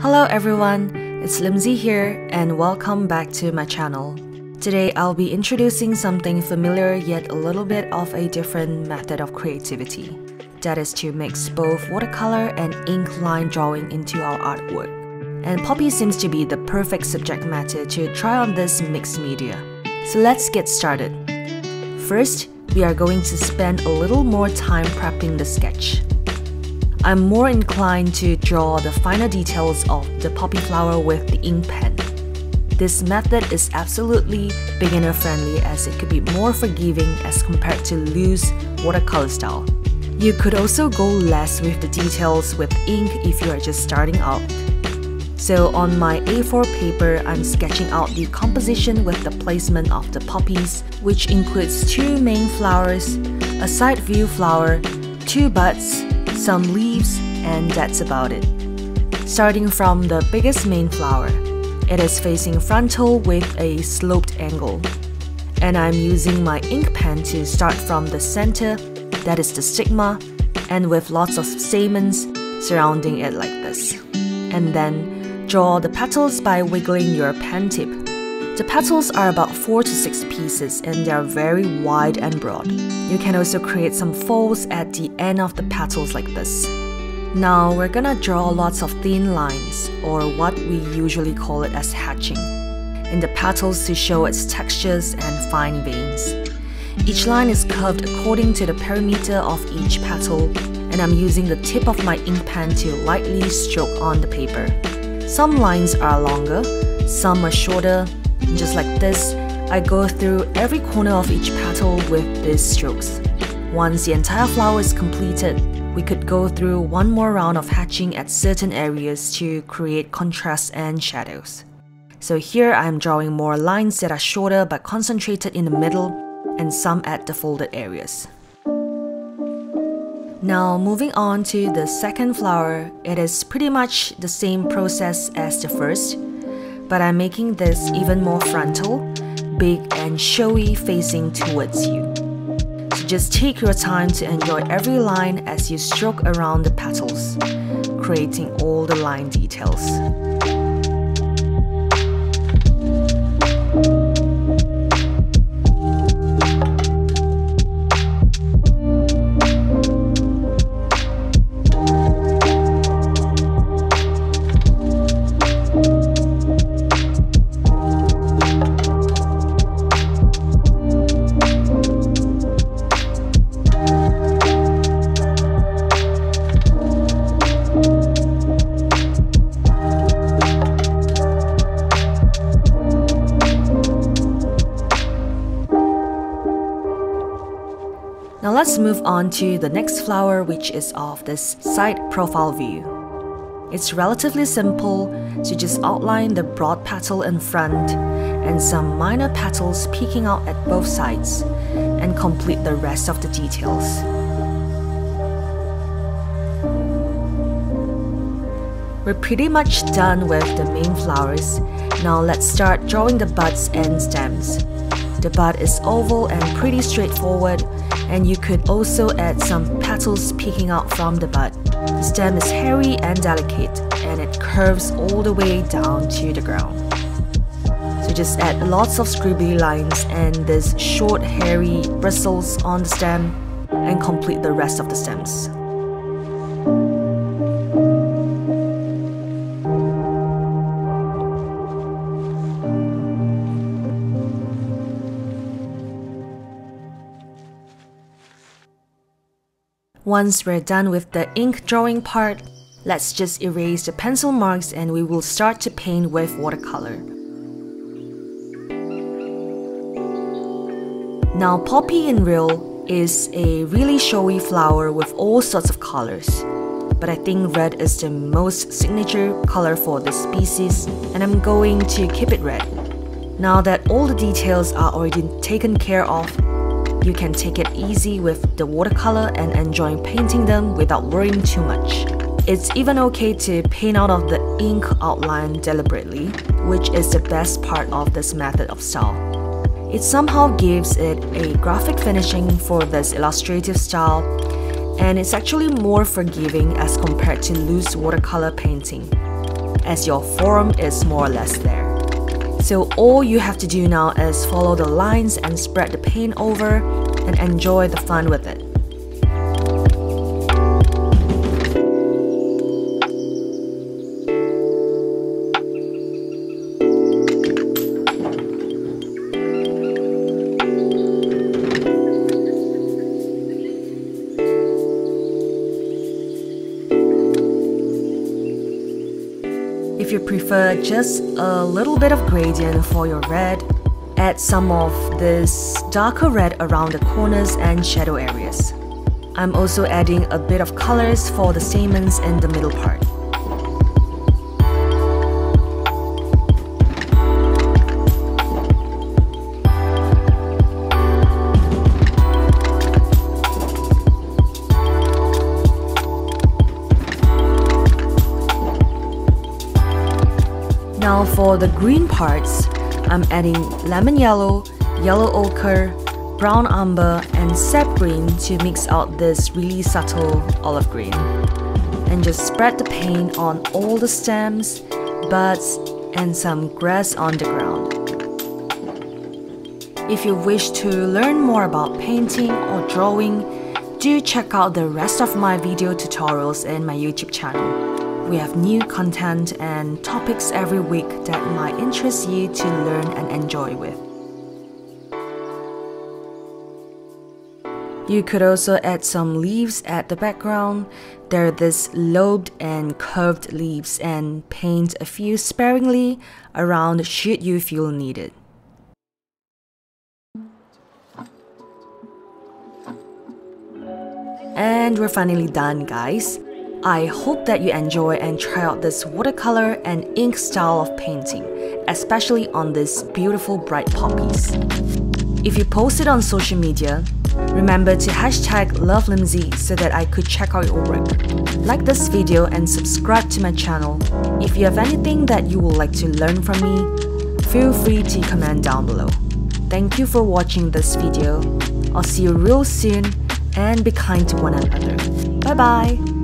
Hello everyone, it's Limsey here and welcome back to my channel. Today I'll be introducing something familiar yet a little bit of a different method of creativity. That is to mix both watercolor and ink line drawing into our artwork. And poppy seems to be the perfect subject matter to try on this mixed media. So let's get started. First, we are going to spend a little more time prepping the sketch. I'm more inclined to draw the finer details of the poppy flower with the ink pen. This method is absolutely beginner friendly as it could be more forgiving as compared to loose watercolor style. You could also go less with the details with ink if you are just starting out. So on my A4 paper, I'm sketching out the composition with the placement of the poppies, which includes 2 main flowers, a side view flower, 2 buds, some leaves, and that's about it. Starting from the biggest main flower, it is facing frontal with a sloped angle. And I'm using my ink pen to start from the center, that is the stigma, and with lots of stamens surrounding it like this. And then draw the petals by wiggling your pen tip. The petals are about 4 to 6 pieces and they are very wide and broad. You can also create some folds at the end of the petals like this. Now we're gonna draw lots of thin lines, or what we usually call it as hatching, in the petals to show its textures and fine veins. Each line is curved according to the perimeter of each petal, and I'm using the tip of my ink pen to lightly stroke on the paper. Some lines are longer, some are shorter. Just like this, I go through every corner of each petal with these strokes. Once the entire flower is completed, we could go through one more round of hatching at certain areas to create contrast and shadows. So here I'm drawing more lines that are shorter but concentrated in the middle, and some at the folded areas. Now moving on to the second flower, it is pretty much the same process as the first, but I'm making this even more frontal, big and showy facing towards you. So just take your time to enjoy every line as you stroke around the petals, creating all the line details. Now let's move on to the next flower, which is of this side profile view. It's relatively simple, so just outline the broad petal in front and some minor petals peeking out at both sides, and complete the rest of the details. We're pretty much done with the main flowers. Now let's start drawing the buds and stems. The bud is oval and pretty straightforward, and you could also add some petals peeking out from the bud. The stem is hairy and delicate, and it curves all the way down to the ground. So just add lots of scribbly lines and these short hairy bristles on the stem, and complete the rest of the stems. Once we're done with the ink drawing part, let's just erase the pencil marks and we will start to paint with watercolor. Now poppy in real is a really showy flower with all sorts of colors, but I think red is the most signature color for this species, and I'm going to keep it red. Now that all the details are already taken care of, you can take it easy with the watercolor and enjoy painting them without worrying too much. It's even okay to paint out of the ink outline deliberately, which is the best part of this method of style. It somehow gives it a graphic finishing for this illustrative style, and it's actually more forgiving as compared to loose watercolor painting. as your form is more or less there. So all you have to do now is follow the lines and spread the paint over and enjoy the fun with it. If you prefer just a little bit of gradient for your red, add some of this darker red around the corners and shadow areas. I'm also adding a bit of colors for the stamens in the middle part. Now for the green parts, I'm adding lemon yellow, yellow ochre, brown umber, and sap green to mix out this really subtle olive green. And just spread the paint on all the stems, buds, and some grass on the ground. If you wish to learn more about painting or drawing, do check out the rest of my video tutorials in my YouTube channel. We have new content and topics every week that might interest you to learn and enjoy with. You could also add some leaves at the background. They're this lobed and curved leaves, and paint a few sparingly around should you feel needed. And we're finally done, guys. I hope that you enjoy and try out this watercolor and ink style of painting, especially on these beautiful bright poppies. If you post it on social media, remember to hashtag #LoveLimsey so that I could check out your work. Like this video and subscribe to my channel. If you have anything that you would like to learn from me, feel free to comment down below. Thank you for watching this video. I'll see you real soon, and be kind to one another. Bye bye!